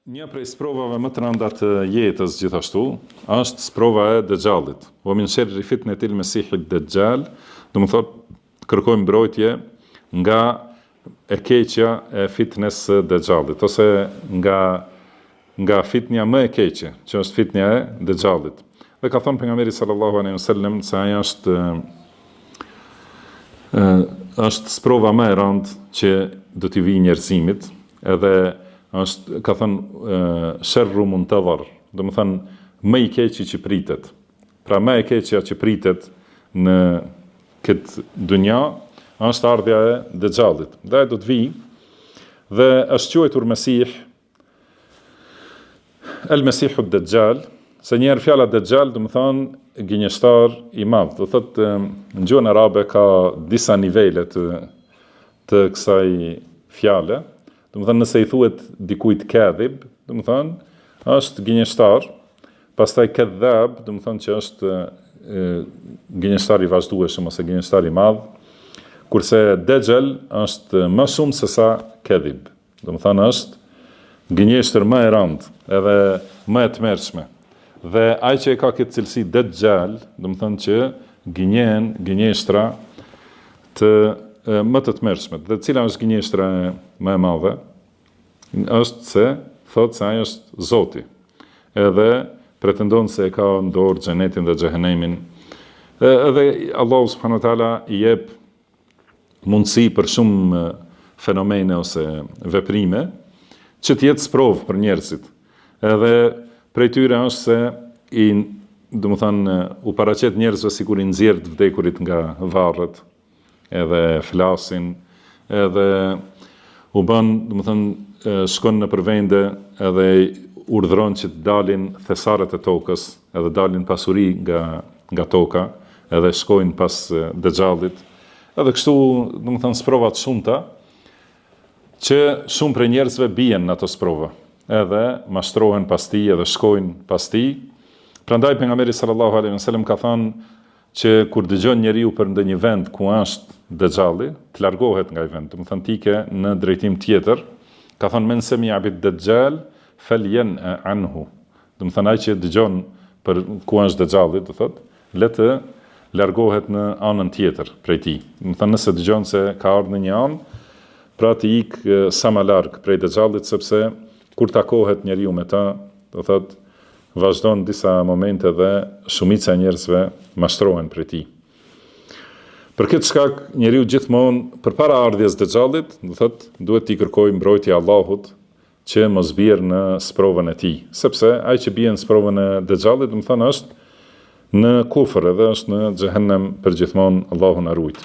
Një prej sprovave më të rënda të jetës gjithashtu është sprova e Dejxhallit. Wa min sharri fitnetil mesihit Dejxhal, do të thotë kërkojmë mbrojtje nga e keqja e fitnes së Dejxhallit, ose nga fitnja më e keqe, që është fitnja e Dejxhallit. Dhe ka thënë pejgamberi sallallahu alaihi wasallam se ajo është sprova më e rëndë që do t'i vijë njerëzimit, edhe është, ka thënë, sharru muntadhar, do të thënë më i keqi që pritet. Pra më e keqja që pritet në këtë dunja është ardhja e Dejxhallit. Dhe do të vijë dhe është quajtur Mesih, El Mesihu Dejxhal, se njerë fjala Dejxhal do të thënë gënjeshtar i madh. Do thotë në gjuhën arabe ka disa nivele të kësaj fjale. Do të thënë nëse i thuhet dikujt kadhib, do të thënë është gënjeshtar, pastaj kadhab, do të thënë që është gënjeshtar i vazhdueshëm ose gënjeshtar i madh, kurse Dejxhal është më shumë se sa kadhib. Do të thënë është gënjeshtër më e rëndë, edhe më e tmerrshme. Dhe ai që e ka këtë cilësi Dejxhal, do të thënë që gënjen gënjeshtra më të tmerrshme. Dhe cila është gënjeshtra më e madhe? Është se thotë se ai është Zoti. Edhe pretendon se e ka në dorë xhenetin dhe xhehenemin. Edhe Allahu subhanahu wa taala i jep mundësi për shumë fenomene ose veprime që të jetë sprovë për njerëzit. Edhe prej tyre është se do të thënë u paraqet njerëzve sikur i nxjerr të vdekurit nga varret, edhe flasin, edhe u bën, do të thënë, shkon në përvende edhe urdhëron që të dalin thesaret e tokës, edhe dalin pasuri nga toka, edhe shkojnë pas Dejxhallit. Edhe kështu, do të thënë, sprova të shumta që shumë prej njerëzve bien në ato sprova, edhe mashtrohen pas tij, edhe shkojnë pas tij. Prandaj pejgamberi sallallahu alaihi wasallam ka thënë që kur dëgjon njeriu për ndonjë vend ku është Dejxhalli, të largohet nga ai vend, do të thënë tike në drejtim tjetër. Ka thënë men sami'a bid-Dejxhal falyan anhu. Do të thënë ai që dëgjon për ku është Dejxhalli, do thotë, le të largohet në anën tjetër prej tij. Do të thënë nëse dëgjon se ka ardhur në një anë, pra të ikë sa më larg prej Dejxhallit, sepse kur takohet njeriu me ta, do thotë vazhdon disa momente dhe shumica e njerëzve mashtrohen prej tij. Për këtë shkak, njeriu gjithmonë përpara ardhjes Dejxhallit, do thotë, duhet t'i kërkojë mbrojtje Allahut që mos bjerë në sprovën e tij, sepse ai që bie në sprovën e Dejxhallit, do të thënë është në kufër edhe është në xhehenem përgjithmonë, Allahu na ruaj.